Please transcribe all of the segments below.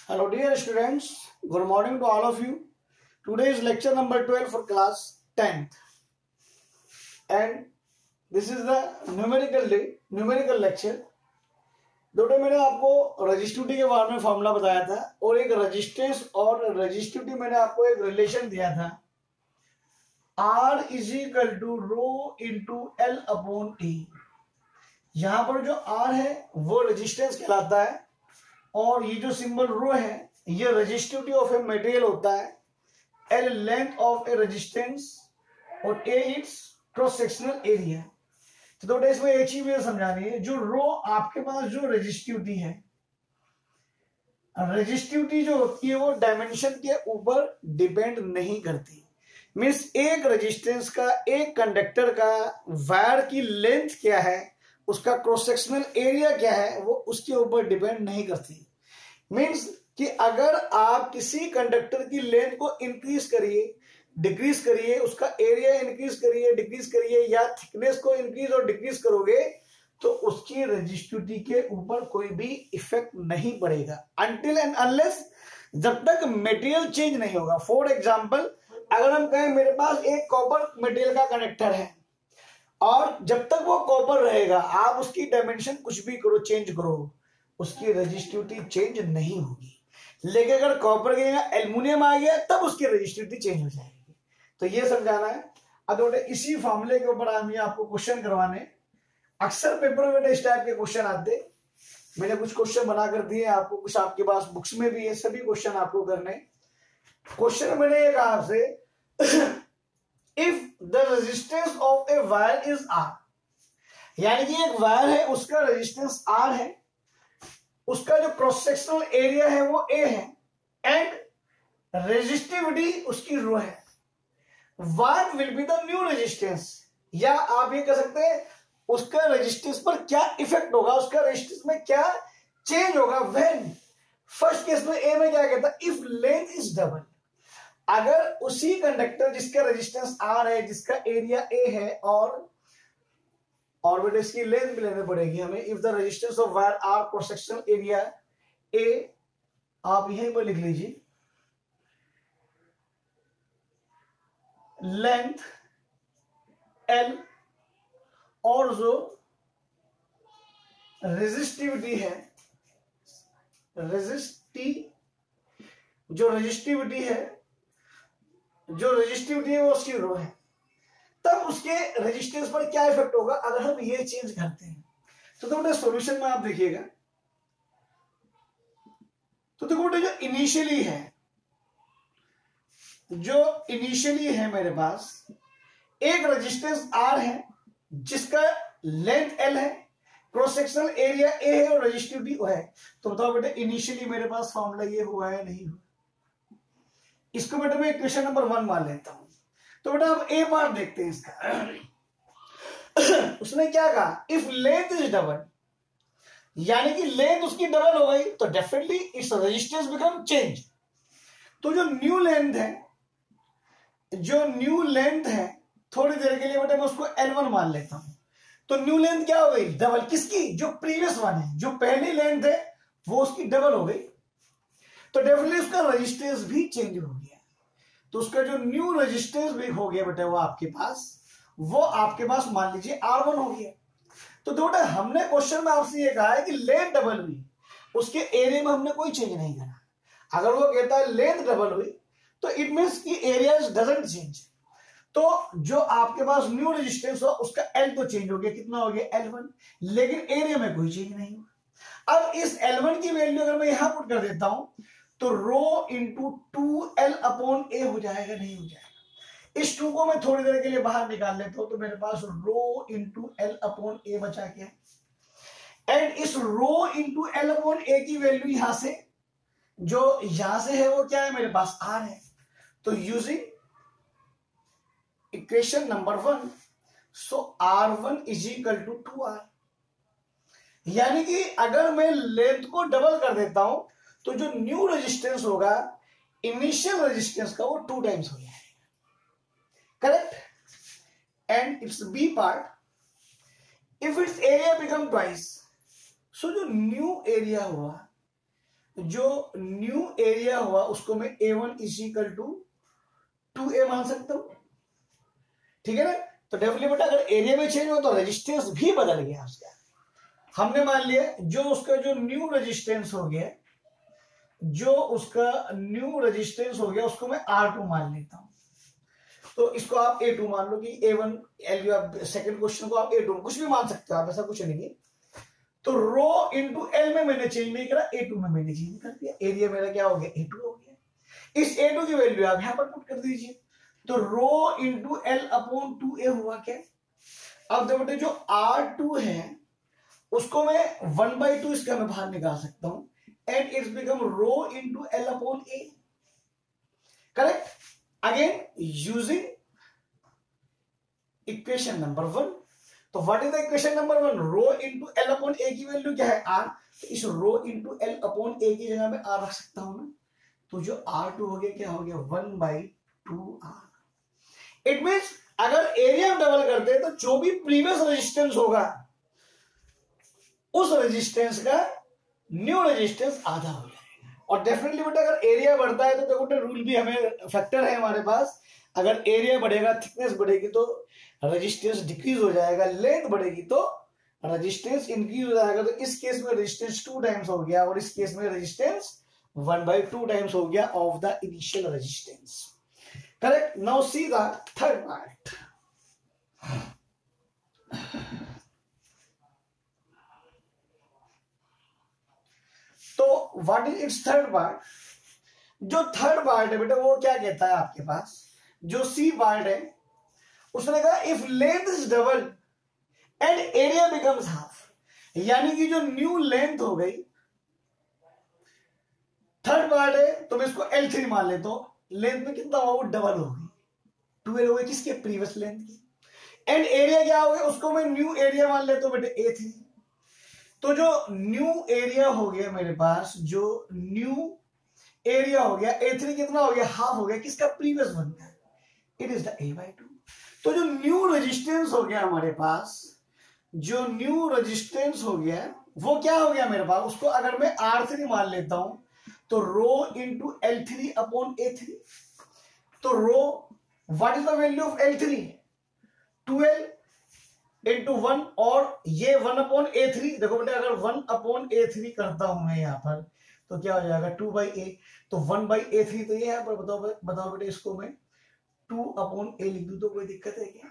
Hello dear students, good morning to all of you. Today is lecture number 12 for class 10th and this is the numerical lecture. दोस्तों मैंने आपको resistivity के बारे में formula बताया था और एक रजिस्टेंस और रजिस्टिविटी मैंने आपको एक रिलेशन दिया था R is equal to rho into L upon A. यहाँ पर जो R है वो रेजिस्टेंस कहलाता है और ये जो सिंबल रो है ये रेजिस्टिविटी ऑफ ए मटेरियल होता है, L length of A resistance और ए इट्स क्रॉस सेक्शनल एरिया। तो दोस्तों इसमें एक चीज मुझे समझानी है, जो रो आपके पास जो रेजिस्टिविटी है, रेजिस्टिविटी जो होती है वो डायमेंशन के ऊपर डिपेंड नहीं करती। मीन्स एक रेजिस्टेंस का, एक कंडक्टर का वायर की लेंथ क्या है, उसका क्रॉस सेक्शनल एरिया क्या है, वो उसके ऊपर डिपेंड नहीं करती। मीन्स कि अगर आप किसी कंडक्टर की लेंथ को इंक्रीज करिए, डिक्रीज करिए, उसका एरिया इंक्रीज करिए, डिक्रीज करिए, या थिकनेस को इंक्रीज और डिक्रीज करोगे तो उसकी रेजिस्टिविटी के ऊपर कोई भी इफेक्ट नहीं पड़ेगा अनटिल एंड अनलेस, जब तक मटेरियल चेंज नहीं होगा। फॉर एग्जांपल, अगर हम कहें मेरे पास एक कॉपर मटेरियल का कनेक्टर है और जब तक वो कॉपर रहेगा आप उसकी डायमेंशन कुछ भी करो, चेंज करो, उसकी रेजिस्टिविटी चेंज नहीं होगी। लेकिन अगर कॉपर के जगह एल्युमिनियम आ गया तब उसकी रेजिस्टिविटी चेंज हो जाएगी। तो ये समझाना है। अब बेटे इसी फॉर्मूले के ऊपर हम आपको क्वेश्चन करवाने, अक्सर पेपर में इस टाइप के क्वेश्चन आते, मैंने कुछ क्वेश्चन बना कर दिए आपको, कुछ आपके पास बुक्स में भी है, सभी क्वेश्चन आपको करने। क्वेश्चन मैंने ये कहा आपसे, if the resistance of a wire is R, यानी कि एक वायर है उसका रेजिस्टेंस आर है, उसका जो क्रॉस सेक्शनल एरिया है वो ए है एंड रेजिस्टिविटी उसकी रो है, what will be the new resistance, या आप ये कह सकते हैं उसका रेजिस्टेंस पर क्या इफेक्ट होगा, उसका रेजिस्टेंस में क्या चेंज होगा। व्हेन, फर्स्ट केस में ए में क्या कहता है, इफ लेंथ इज डबल, अगर उसी कंडक्टर जिसका रेजिस्टेंस आर है, जिसका एरिया ए है और बेटा इसकी लेंथ भी लेनी पड़ेगी हमें, if the resistance of wire R cross sectional area A, आप यहीं पर लिख लीजिए लेंथ एल और जो रेजिस्टिविटी है, जो रेजिस्टिविटी है वो उसकी रो है, तब उसके रेजिस्टेंस पर क्या इफेक्ट होगा अगर हम ये चेंज करते हैं। तो बेटा सॉल्यूशन में आप देखिएगा, तो देखो बेटा जो इनिशियली है मेरे पास एक रेजिस्टेंस आर है जिसका लेंथ एल है, क्रॉस सेक्शनल एरिया ए है और रेजिस्टिविटी है। तो बताओ बेटा इनिशियली मेरे पास फॉर्मूला ये हुआ है नहीं हुआ। इसको बेटा मैं क्वेश्चन नंबर 1 मान लेता हूं। तो बेटा अब ए पार्ट देखते हैं इसका। उसने क्या कहा, इफ लेंथ इज डबल, यानी कि लेंथ उसकी डबल हो गई तो definitely its resistance become change. तो जो न्यू लेंथ है थोड़ी देर के लिए बेटा मैं उसको L1 मान लेता हूं। तो न्यू लेंथ क्या हो गई, डबल किसकी, जो प्रीवियस वन है, जो पहली लेंथ है वो उसकी डबल हो गई, तो डेफिनेटली उसका रेजिस्टेंस भी चेंज हो गया। तो उसका जो न्यू रेजिस्टेंस भी हो गया बेटा वो आपके पास मान लीजिए R1 हो गया। तो बेटा हमने क्वेश्चन में आपसे ये कहा है कि लेंथ डबल हुई, उसके एरिया में हमने कोई चेंज नहीं करा। अगर वो कहता है लेंथ डबल हुई तो इट मींस कि एरिया डजंट चेंज। तो जो आपके पास न्यू रेजिस्टेंस हो उसका L तो चेंज हो गया, कितना हो गया L1, लेकिन एरिया में कोई चेंज नहीं हुआ। अब इस L1 की वैल्यू अगर मैं यहां पुट कर देता हूं तो रो इंटू 2L अपॉन ए हो जाएगा, नहीं हो जाएगा। इस 2 को मैं थोड़ी देर के लिए बाहर निकाल लेता हूं तो मेरे पास रो इंटू एल अपॉन ए बचा क्या, एंड इस rho into L upon A की वैल्यू यहां से है वो क्या है, मेरे पास R है। तो using equation number 1, so R1 is equal to 2R, यानी कि अगर मैं लेंथ को डबल कर देता हूं तो जो न्यू रेजिस्टेंस होगा इनिशियल रेजिस्टेंस का वो 2 टाइम्स हो जाएगा, correct. And it's B part, if its area become twice, so जो न्यू एरिया हुआ जो न्यू एरिया हुआ उसको मैं A1 इजिकल टू 2A मान सकता हूं, ठीक है ना। तो डेफिनेटली बेटा अगर एरिया में चेंज हो तो रेजिस्टेंस भी बदल गया उसका। हमने मान लिया जो उसका जो न्यू रेजिस्टेंस हो गया, जो उसका न्यू रेजिस्टेंस हो गया उसको मैं R2 मान लेता हूं। तो इसको आप A2 मान लो कि A1 L, सेकंड क्वेश्चन को आप A2 कुछ भी मान सकते हो आप, ऐसा कुछ नहीं है। तो रो इंटू एल में मैंने चेंज नहीं करा, A2 में मैंने चेंज कर दिया, एरिया मेरा क्या हो गया A2 हो गया। इस A2 की वैल्यू आप यहां पर पुट कर दीजिए, तो रो इंटू एल अपॉन 2A हुआ क्या। अब देखो जो R2 है उसको मैं 1/2 इसका मैं बाहर निकाल सकता हूं, and it's become rho into L upon A, correct. Again using equation number 1, तो what is the equation number 1, rho into L upon A की वैल्यू क्या है R, तो इस rho into L upon A की जगह में R रख सकता हूं ना। तो जो R2 हो गया क्या हो गया 1/2R। इट मींस अगर एरिया में डबल करते हैं तो जो भी प्रीवियस रेजिस्टेंस होगा उस रेजिस्टेंस का न्यू रेजिस्टेंस आधा हो जाएगा। और डेफिनेटली बेटा अगर एरिया बढ़ता है तो देखो रूल भी हमें फैक्टर है हमारे पास, अगर एरिया बढ़ेगा थिकनेस बढ़ेगी तो रेजिस्टेंस डिक्रीज हो जाएगा, लेंथ बढ़ेगी तो रेजिस्टेंस इंक्रीज हो जाएगा। तो इस केस में रेजिस्टेंस 2 टाइम्स हो गया और इस केस में रेजिस्टेंस 1/2 टाइम्स हो गया of the initial resistance, correct. Now see the third part. तो what is its third part. जो थर्ड पार्ट है बेटा वो क्या कहता है आपके पास, जो सी पार्ट है उसने कहा if length is double and area becomes half, यानी कि जो न्यू लेंथ हो गई, थर्ड पार्ट है तो मैं इसको L3 मान लेता हूं, लेंथ में कितना हुआ वो डबल हो गई, 12 हो गई किसके प्रीवियस लेंथ की, एंड एरिया क्या हो गया उसको मैं न्यू एरिया मान लेता हूं बेटे A3। तो जो न्यू एरिया हो गया मेरे पास, जो न्यू एरिया हो गया A3 कितना हो गया हाफ हो गया किसका प्रीवियस वन का, इट इज द A/2। तो जो न्यू रेजिस्टेंस हो गया हमारे पास, जो न्यू रेजिस्टेंस हो गया वो क्या हो गया मेरे पास, उसको अगर मैं R3 मान लेता हूं तो rho into L3 upon A3। तो rho what is the value of L3, 12 into 1, और ये 1 अपॉन A3, देखो बेटा अगर 1 अपॉन A3 करता हूं मैं यहां पर तो क्या हो जाएगा 2/A, तो 1/A3 तो ये है पर बताओ बेटे इसको मैं 2 अपॉन A लिख दूं तो कोई दिक्कत है क्या।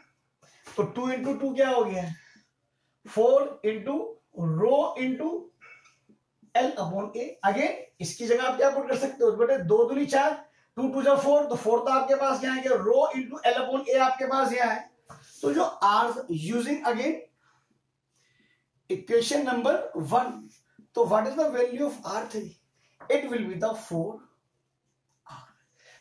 तो 2 इंटू 2 क्या हो गया 4 into rho into L upon A। Again इसकी जगह आप क्या पुट कर सकते हो बेटे 2 दूनी 4, 2 2 जा 4, तो 4 तो आपके पास यहाँ है, रो इंटू L अपॉन A आपके पास यहाँ है। तो जो R using again equation number 1, तो what is the value of R3, it will be the 4R,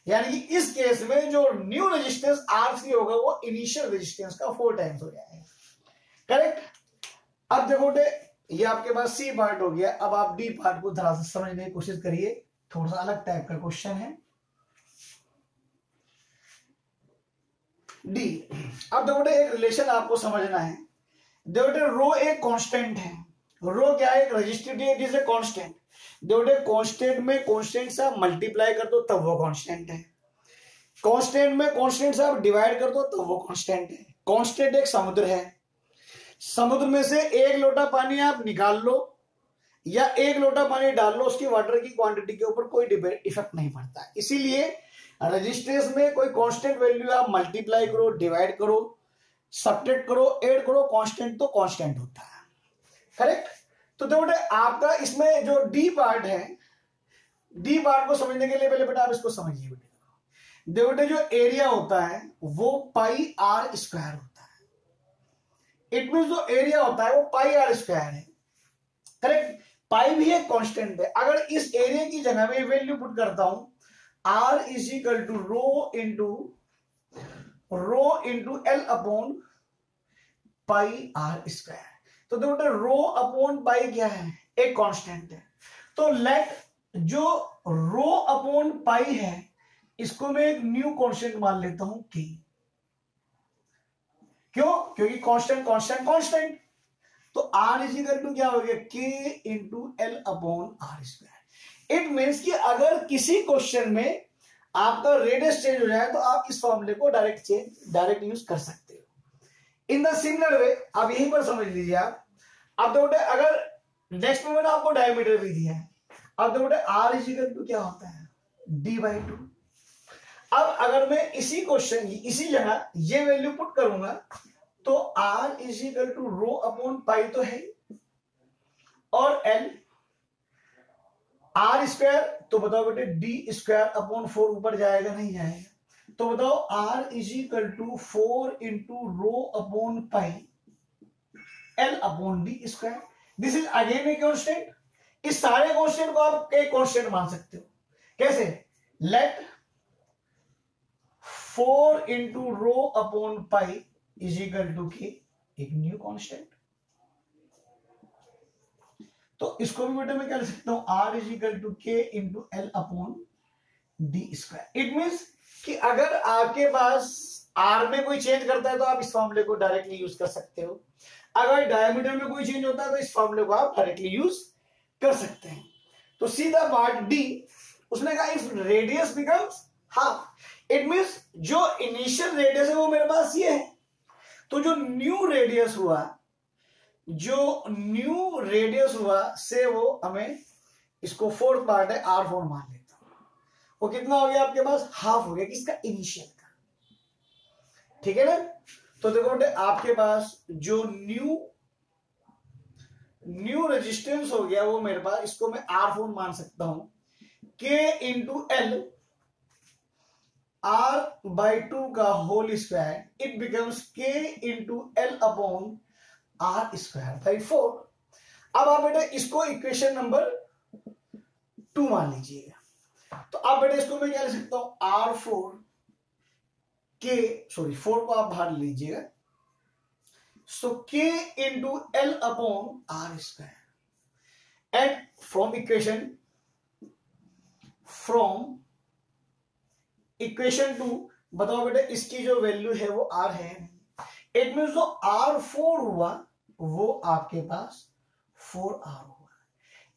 यानी कि इस केस में जो न्यू रेजिस्टेंस R3 होगा वो इनिशियल रेजिस्टेंस का 4 टाइम्स हो जाएगा, करेक्ट। अब देखो ये आपके पास सी पार्ट हो गया, अब आप डी पार्ट को थोड़ा सा समझने की कोशिश करिए, थोड़ा सा अलग टाइप का क्वेश्चन है डी। अब देखो एक रिलेशन आपको समझना है, देखो रो एक कांस्टेंट है, रो क्या है एक रजिस्टिविटी है जिसे कांस्टेंट, देखो कांस्टेंट में कांस्टेंट से आप मल्टीप्लाई कर दो तब वो कांस्टेंट है, कांस्टेंट में कांस्टेंट से आप डिवाइड कर दो तब वो कांस्टेंट है। कांस्टेंट एक समुद्र है, समुद्र में से एक लोटा पानी आप निकाल लो या एक लोटा पानी डाल लो, उसकी वाटर की क्वांटिटी के ऊपर कोई इफेक्ट नहीं पड़ता। इसीलिए रेजिस्टेंस में कोई कांस्टेंट वैल्यू आप मल्टीप्लाई करो, डिवाइड करो, सब्ट्रैक्ट करो, ऐड करो, कांस्टेंट तो कांस्टेंट होता है, करेक्ट। तो देखो आपका इसमें जो डी पार्ट है, डी पार्ट को समझने के लिए पहले बेटा आप इसको समझिए बेटा, देखो जो एरिया होता है वो πr² होता है, इट मीन जो एरिया होता है वो πr² है, करेक्ट। पाई भी एक कांस्टेंट है, अगर इस एरिया की जगह में वैल्यू पुट करता हूं R is equal to rho into L upon πr², तो देखो रो अपॉन पाई क्या है एक कांस्टेंट है, तो लेट जो रो अपॉन पाई है इसको मैं एक न्यू कांस्टेंट मान लेता हूं K, क्यों, क्योंकि कांस्टेंट कांस्टेंट कांस्टेंट, तो R इज इक्वल टू क्या हो गया K into L upon R²। It means कि अगर किसी क्वेश्चन में आपका रेडियस चेंज हो जाए तो आप इस फॉर्मूले को डायरेक्ट यूज कर सकते हो। इन द सिमिलर वे आप यहीं पर समझ लीजिए। आप देखो बेटे, अगर नेक्स्ट में मैंने आपको डायमीटर भी दिया है, अब देखो बेटे आर इज इक्वल टू क्या होता है, d/2। अब अगर मैं इसी क्वेश्चन की इसी जगह ये वैल्यू पुट करूंगा तो r is equal to rho upon pi तो है, और l आर स्क्वायर, तो बताओ बेटे डी स्क्वायर अपॉन 4 ऊपर जाएगा नहीं जाएगा, तो बताओ r is equal to 4 into rho upon pi l upon D square. This is again a constant. इस सारे कांस्टेंट को आप एक कांस्टेंट मान सकते हो। कैसे? Let 4 into rho upon pi is equal to K, एक न्यू कांस्टेंट। तो इसको भी बेटे मैं क्या लिख सकता हूं, आर इज इक्वल टू के into L upon D square. It means कि अगर आपके पास आर में कोई चेंज करता है तो आप इस फॉर्मूले को डायरेक्टली यूज कर सकते हो। अगर डायमीटर में कोई चेंज होता है तो इस फॉर्मूले को आप डायरेक्टली यूज कर सकते हैं। तो सीधा पार्ट डी, उसने कहा if radius becomes half, it means जो इनिशियल रेडियस है वो मेरे पास ये है, तो जो न्यू रेडियस हुआ से वो हमें इसको फोर्थ पार्ट है r4 मान लेता हूं, वो कितना हो गया आपके पास, हाफ हो गया किसका, इनिशियल का। ठीक है ना? तो देखो बेटे आपके पास जो न्यू रेजिस्टेंस हो गया वो मेरे पास, इसको मैं r4 मान सकता हूं, k इंटू एल r/2 का whole square, it becomes k into L upon r²/4। अब आप बेटा इसको इक्वेशन नंबर 2 मान लीजिएगा। तो आप बेटा इसको मैं क्या लिख सकता हूं, r4 4 को आप बाहर लीजिएगा, सो k into L upon r²। And from equation 2 बताओ बेटा इसकी जो वैल्यू है वो r है। इट मीन जो r4 हुआ वो आपके पास 4r हुआ।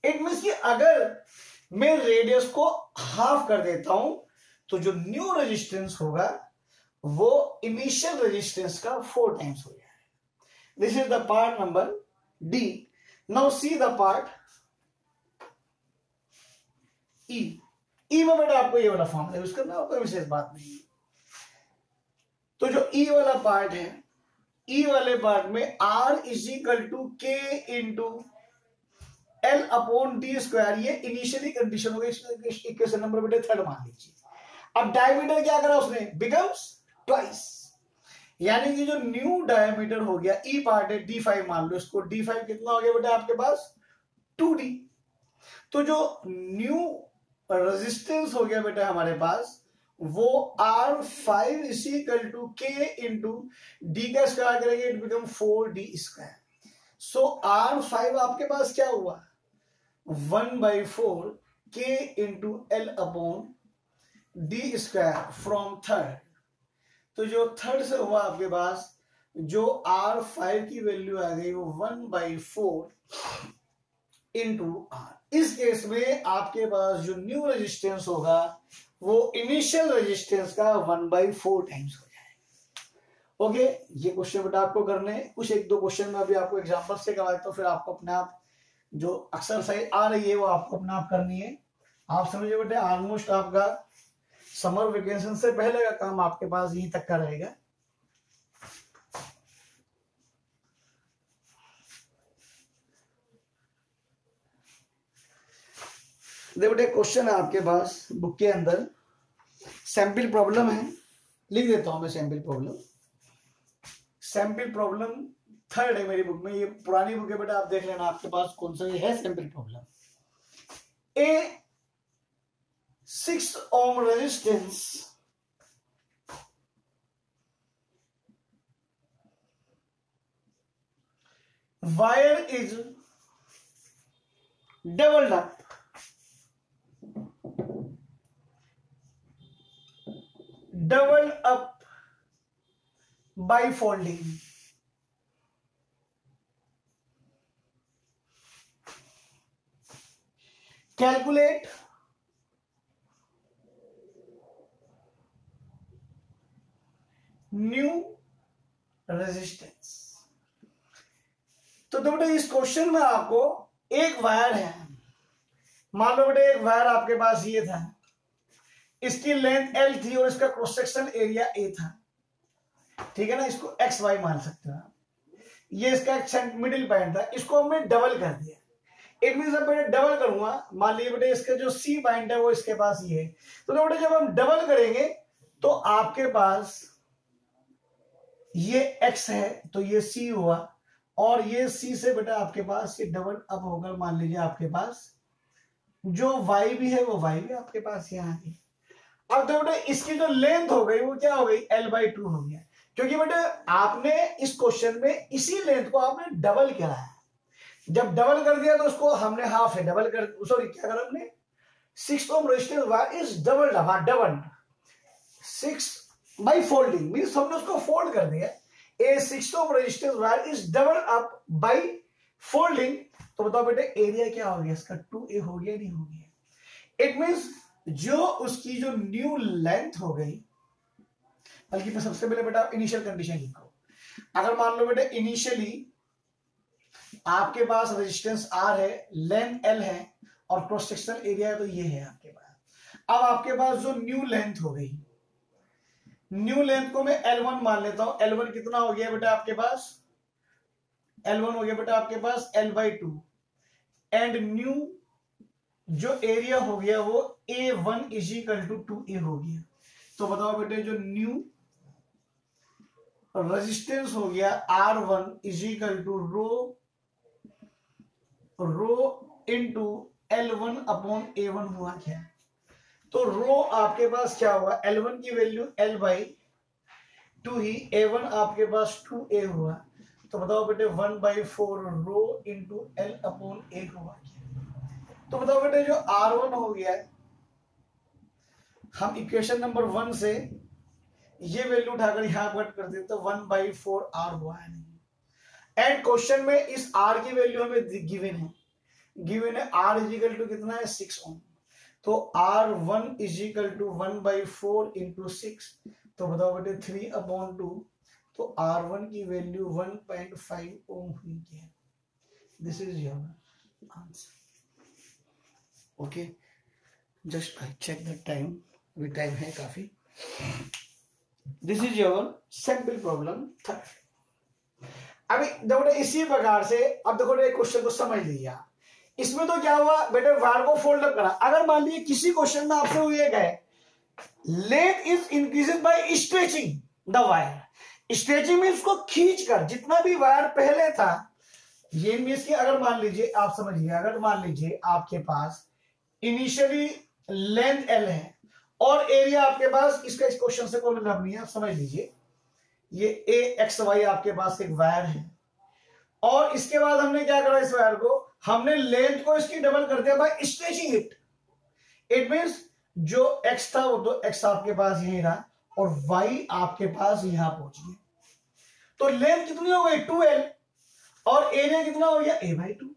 इट मीन कि अगर मैं रेडियस को हाफ कर देता हूं तो जो न्यू रेजिस्टेंस होगा वो इनिशियल रेजिस्टेंस का 4 टाइम्स हो जाएगा। This is the part number D. Now see the part E में बेटा आपको ये वाला फॉर्मूला यूज करना, कोई विशेष बात नहीं। तो जो ई वाला पार्ट है, ई वाले पार्ट में r इज इक्वल टू के into L upon D square, ये इनिशियली कंडीशन हो गई, इक्वेशन नंबर बेटे 3 मान लीजिए। अब डायमीटर क्या करा उसने, बिकम्स ट्वाइस, यानी कि जो न्यू डायमीटर हो गया, ई पार्ट है d5 मान लो इसको, d5 कितना हो गया बेटा आपके पास 2d। तो जो न्यू रेजिस्टेंस हो गया बेटा हमारे पास वो r5 इज इक्वल टू के इंटू डी का स्क्वायर करेंगे, it become 4d²। So r5 आपके पास क्या हुआ, 1/4 के into L upon d² from third. तो जो थर्ड से हुआ आपके पास, जो r5 की वैल्यू आ गई वो 1/4 इंटू r। इस केस में आपके पास जो न्यू रेजिस्टेंस होगा वो इनिशियल रेजिस्टेंस का 1/4 टाइम्स हो जाएगा। ओके, ये क्वेश्चन बेटा आपको करने, कुछ 1-2 क्वेश्चन में अभी आपको एग्जांपल से करवाए, तो फिर आपको अपने आप जो एक्सरसाइज आ रही है वो आपको अपने आप करनी है। आप समझिए बेटे ऑलमोस्ट आपका समर वेकेशन से पहले का काम आपके पास यहीं तक का रहेगा। देखो बेटे क्वेश्चन है आपके पास बुक के अंदर, सैंपल प्रॉब्लम है, लिख देता हूं मैं सैंपल प्रॉब्लम 3rd है मेरी बुक में, ये पुरानी बुक है बेटा, आप देख लेना आपके पास कौन सा है sample problem. A 6 ohm resistance wire is doubled up by folding. Calculate new resistance. तो बेटे इस क्वेश्चन में आपको एक वायर है, मान लो बेटे एक वायर आपके पास ये था, इसकी लेंथ L थी और इसका क्रॉस सेक्शन एरिया A था, ठीक है ना, इसको एक्स वाई मान सकते हो। ये इसका एक मिडिल पॉइंट था, इसको हमने डबल कर दिया। इट मीन अब बेटे डबल करूंगा, मान लीजिए बेटे इसका जो सी पॉइंट है वो इसके पास ये है, तो बेटे जब हम डबल करेंगे तो आपके पास ये x है तो ये c हुआ, और ये c से बेटा आपके पास ये डबल अप होकर मान लीजिए आपके पास जो y भी है वो y भी आपके पास यहाँ है। अब तो बेटा इसकी जो लेंथ हो गई वो क्या हो गई, L/2 हो गया, क्योंकि बेटा आपने इस क्वेश्चन में इसी लेंथ को आपने डबल करा है। जब डबल कर दिया तो उसको हमने हाफ है डबल कर, सॉरी क्या करा हमने, 6 ohm resistance wire is double 6 by folding, means हमने उसको फोल्ड कर दिया। ए 6 ohm resistance wire is double up by folding. तो बताओ बेटे एरिया क्या हो गया इसका, 2a हो गया नहीं हो गया। इट मींस जो उसकी जो न्यू लेंथ हो गई, बल्कि मैं सबसे पहले बेटा इनिशियल कंडीशन लिखो। अगर मान लो बेटे इनिशियली आपके पास रेजिस्टेंस R है, लेंथ L है और क्रॉस सेक्शनल एरिया है तो ये है आपके पास। अब आपके पास जो न्यू लेंथ हो गई, न्यू लेंथ को मैं L1 मान लेता हूं। L1 कितना हो गया बेटा आपके पास, L1 हो गया बेटा आपके पास L/2 एंड न्यू जो एरिया हो गया वो A1 = 2a हो गया। तो बताओ बेटे जो न्यू रेजिस्टेंस हो गया R1 = रो इंटू L1/A1 हुआ क्या, तो रो आपके पास क्या होगा, L1 की वैल्यू L/2 ही, A1 आपके पास 2a हुआ, तो बताओ बेटे 1/4 रो इंटू L/A हुआ क्या। तो बताओ बेटे जो R1 हो गया है, हम इक्वेशन नंबर 1 से ये वैल्यू उठाकर यहां कट कर देते तो 1/4 R हुआ है नहीं। एंड क्वेश्चन में इस R की वैल्यू हमें गिवन है, R = कितना है 6 ओम, तो R1 = 1/4 इंटू 6, तो बताओ बेटे 3/2, तो R1 की वैल्यू 1.5 ओम हुई है। This is your answer. Okay, just I check the time, अभी टाइम है काफी। This is your sample problem 3। अभी देखो इसी प्रकार से अब देखो क्वेश्चन को समझ लिया। इसमें तो क्या हुआ बेटे, वायर को फोल्ड अप करा। अगर मान लीजिए किसी क्वेश्चन में आपसे वो ये कहे length is increased by stretching the wire, stretching means उसको खींचकर, जितना भी वायर पहले था, ये मींस कि अगर मान लीजिए आप समझिए, अगर मान लीजिए आपके पास इनिशियली लेंथ L है और एरिया आपके पास, इसका इस क्वेश्चन से कोई मतलब नहीं है, आप समझ लीजिए ये AXY आपके पास एक वायर है और इसके बाद हमने क्या करा, इस वायर को हमने लेंथ को इसकी डबल कर दिया by stretching it. It means जो x था वो तो x आपके पास यही रहा और y आपके पास यहां पहुंच गया, तो लेंथ कितनी हो गई 2L और एरिया कितना हो गया A/2।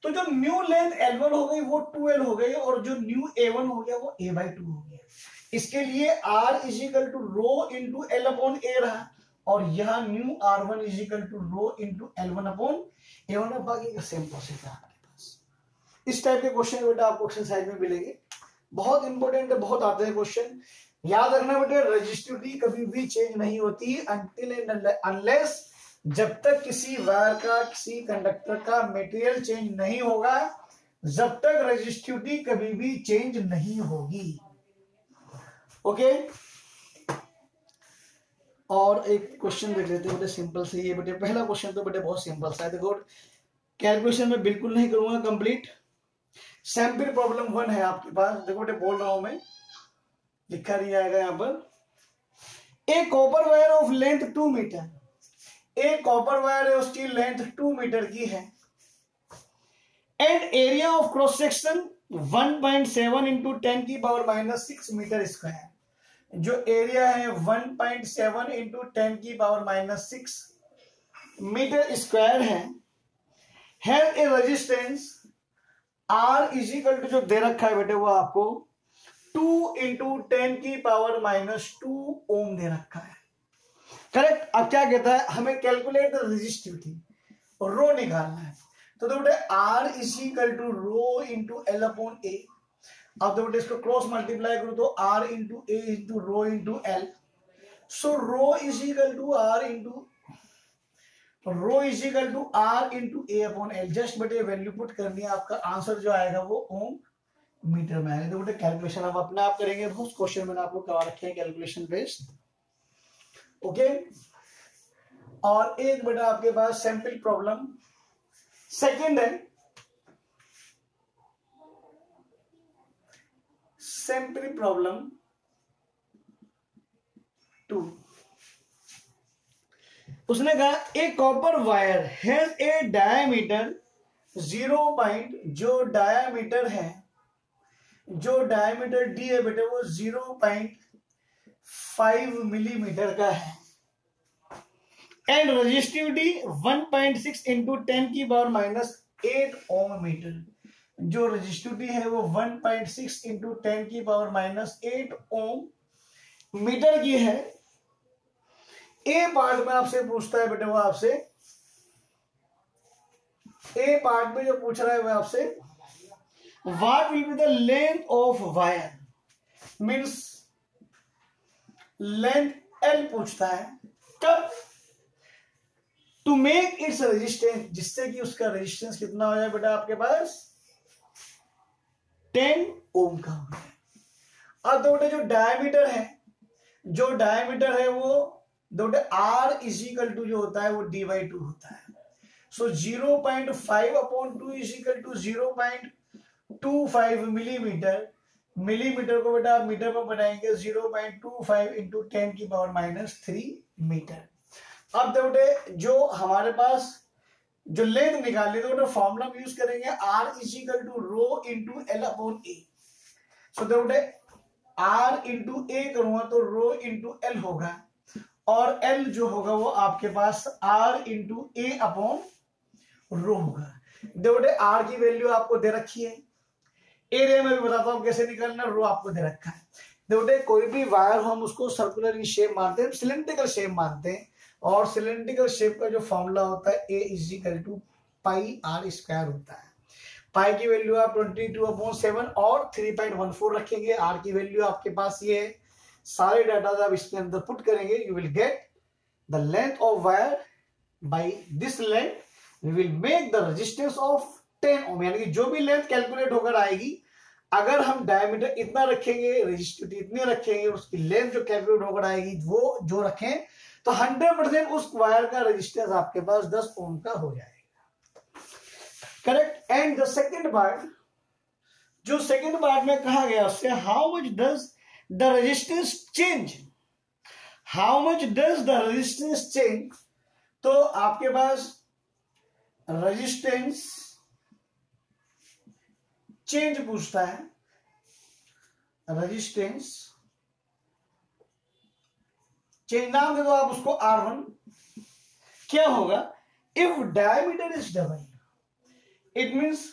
तो जो न्यू लेंथ L1 हो गई वो 2L हो गई और जो न्यू A1 हो गया वो A/2 हो गया। इसके लिए R = रो इंटू L/A रहा और यहां new R1 = rho into L1/A1। बाकी का सेम प्रोसेस है आपके पास। इस टाइप के क्वेश्चन बेटा आपको एक्सरसाइज में मिलेंगे, बहुत इंपॉर्टेंट है, बहुत आते हैं क्वेश्चन। याद रखना बेटे रेजिस्टिविटी कभी भी चेंज नहीं होती अनटिल एंड अनलेस, जब तक किसी वायर का, किसी कंडक्टर का मटेरियल चेंज नहीं होगा, जब तक रेजिस्टिविटी कभी भी चेंज नहीं होगी। ओके, और एक क्वेश्चन देख लेते हैं बेटे सिंपल से। ये बेटे पहला क्वेश्चन तो बेटे बहुत सिंपल सा है, देखो कैलकुलेशन में बिल्कुल नहीं करूंगा कंप्लीट। सैंपल प्रॉब्लम 1 है आपके पास, देखो बेटे बोल रहा हूं मैं, लिखा नहीं आएगा यहां पर। A copper wire of length 2 metre, एक कॉपर वायर है उसकी लेंथ 2 मीटर की है and area of cross section 1.7 into 10⁻⁻6 metre square. जो एरिया है 1.7 इंटू 10⁻⁻6 मीटर स्क्वायर है। Has a resistance R is equal to जो दे रखा है बेटे वो आपको 2 इंटू 10 की पावर -2 ओम दे रखा है। करेक्ट। अब क्या कहता है, हमें कैलकुलेट द रेजिस्टिविटी और रो निकालना है। तो बेटे R is equal to rho into L upon A. अब तो बेटे इसको क्रॉस मल्टीप्लाई करो तो R into A into rho into L. So rho is equal to R into rho is equal to R into A upon L. Just बेटे value put करनी है, आपका आंसर जो आएगा वो ओम मीटर में आएगा। तो बेटे कैलकुलेशन आप अपने आप करेंगे, बहुत क्वेश्चन मैंने आपको करवा रखे हैं कैलकुलेशन बेस्ड। ओके। और एक बेटा आपके पास सैंपल प्रॉब्लम सेकंड है, सैंपल प्रॉब्लम 2। उसने कहा a copper wire has a diameter 0. जो डायमीटर है, जो डायमीटर डी है बेटे वो 0.5 मिलीमीटर का है एंड रेजिस्टिविटी 1.6 इंटू 10 की पावर -8 ओम मीटर। जो रेजिस्टिविटी है वो 1.6 इंटू 10 की पावर -8 ओम मीटर की है। ए पार्ट में आपसे पूछता है बेटे वो आपसे, ए पार्ट में जो पूछ रहा है वो आपसे what will be the length of wire, means length L पूछता है। कब टू मेक इट्स रेजिस्टेंस, जिससे कि उसका रेजिस्टेंस कितना हो जाए बेटा आपके पास 10 ओम का हो जाए। अब तो बेटे जो डायमीटर है, जो डायमीटर है वो बेटे R इज इक्वल टू जो होता है वो d/2 होता है। So 0.5 upon 2 is equal to 0.25 millimetre. Millimetre को बेटा आप मीटर में बनाएंगे 0.25 इंटू 10 की पावर -3 मीटर। अब बेटे जो हमारे पास जो लेंथ निकालनी है तो बेटा फॉर्मूला यूज करेंगे R is equal to rho into L upon A. So बेटे R इंटू ए करूंगा तो रो इंटू एल होगा और L जो होगा वो आपके पास R into A upon rho होगा। बेटे R की वैल्यू आपको दे रखी है, एरिया में भी बताता हूं कैसे निकालना, रो आपको दे रखा है। बेटे कोई भी वायर हो हम उसको सर्कुलर की शेप मानते हैं, सिलेंड्रिकल शेप मानते हैं और सिलेंड्रिकल शेप का जो फॉर्मूला होता है A is equal to pi R square होता है। पाई की वैल्यू आप 22/7 और 3.14 रखेंगे। R की वैल्यू आपके पास ये है। सारे डाटा आप इसके अंदर पुट करेंगे, you will get the length of wire by this length we will make the resistance of 10 ohm. यानी कि जो भी लेंथ कैलकुलेट होकर आएगी, अगर हम डायमीटर इतना रखेंगे, रेजिस्टिविटी इतनी रखेंगे, उसकी लेंथ जो कैलकुलेट होकर आएगी वो जो रखें तो 100% उस वायर का रेजिस्टेंस आपके पास 10 ओम का हो जाएगा। Correct. And the second part, जो सेकंड पार्ट में कहा गया उससे how much does the resistance change, how much does the resistance change. तो आपके पास रेजिस्टेंस चेंज पूछता है, रेजिस्टेंस चेंज नाम दे दो आप उसको R1। क्या होगा, if diameter is double it means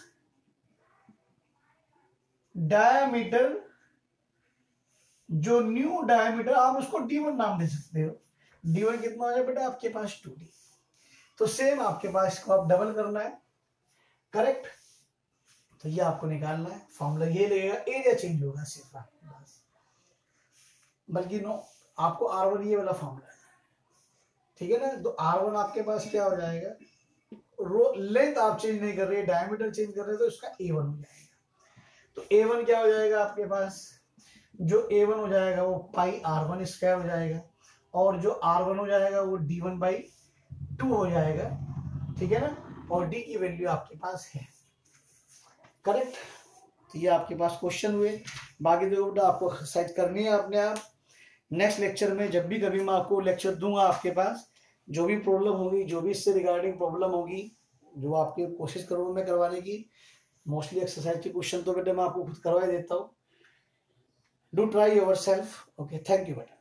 diameter, जो न्यू डायमीटर आप उसको D1 नाम दे सकते हो। D1 कितना हो जाए बेटा आपके पास 2D। तो सेम आपके पास इसको आप डबल करना है। करेक्ट। तो ये आपको निकालना है, फॉर्मूला ये लगेगा, एरिया चेंज होगा सिर्फ आपके पास, बल्कि नो आपको R1 ये वाला फॉर्मूला है, ठीक है ना। तो R1 आपके पास क्या हो जाएगा, रो लेंथ आप चेंज नहीं कर रहे, डायमीटर चेंज कर रहे तो इसका A1 हो जाएगा। तो A1 क्या हो जाएगा आपके पास, जो A1 हो जाएगा वो पाई R1 स्क्वायर हो जाएगा और जो R1 हो जाएगा वो D1/2 हो जाएगा, ठीक है ना। और D की वैल्यू आपके पास है। करेक्ट। तो ये आपके पास क्वेश्चन हुए, बाकी जो आपको सेट करनी है अपने आप। नेक्स्ट लेक्चर में जब भी कभी मैं आपको लेक्चर दूंगा, आपके पास जो भी प्रॉब्लम होगी, जो भी इससे रिगार्डिंग प्रॉब्लम होगी, जो आपकी कोशिश करूंगा मैं करवाने की। मोस्टली एक्सरसाइज के क्वेश्चन तो बेटा मैं आपको खुद करवा देता हूँ। Do try your self. Okay, thank you बेटा।